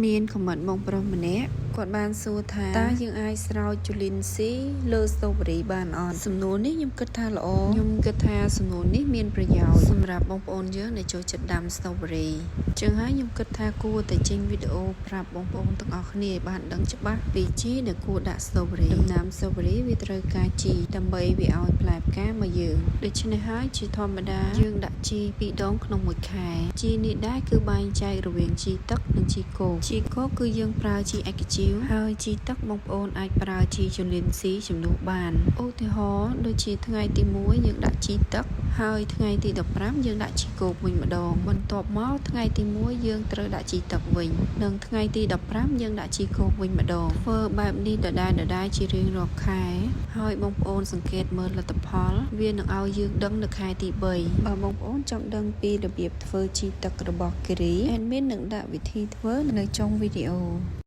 មានខមមិនបងប្រុសម្នាក់គាត់បានសួរថាតើយើងអាចស្រោចជូលីនស៊ីលើស្ទ្រូប៊េរីបានអត់សំណួរនេះខ្ញុំគិតថាល្អខ្ញុំគិតថាសំណួរនេះមានប្រយោជន៍សម្រាប់បងប្អូនយើងដែលចូលចិត្តដាំស្ទ្រូប៊េរីចឹងហើយខ្ញុំគិតថាគួរតែចេញវីដេអូប្រាប់បងប្អូនទាំងអស់គ្នាឲ្យបានដឹងច្បាស់ពីជីដែលគួរដាក់ស្ទ្រូប៊េរីដំណាំស្ទ្រូប៊េរីវាត្រូវការជីដើម្បីវាឲ្យផ្លែផ្កាមកយើងដូច្នេះហើយជាធម្មតាយើងដាក់ជី2ដងក្នុងមួយខែជីនេះដែរគឺបែងចែករវាងជីទឹកនិងជីគោកជីគោកគឺយើងប្រើជីឯកជីវហើយជីទឹកបងប្អូនអាចប្រើជីជូលីនស៊ីជំនួសបានឧទាហរណ៍ដូចជាថ្ងៃទី1យើងដាក់ជីទឹកហើយថ្ងៃទី15យើងដាក់ជីគោកវិញម្ដងបន្ទាប់មកថ្ងៃទី1យើងត្រូវដាក់ជីទឹកវិញនិងថ្ងៃទី15យើងដាក់ជីគោកវិញម្ដងធ្វើបែបនេះដដែលជារៀងរាល់ខែហើយបងប្អូនសង្កេតមើលលទ្ធផលវានឹងឲ្យយើងដឹងនៅខែទី3បើបងប្អូនចង់ដឹងពីរបៀបធ្វើជីទឹករបស់គិរី admin នឹងដាក់វិធីធ្វើនៅចុងវីដេអូ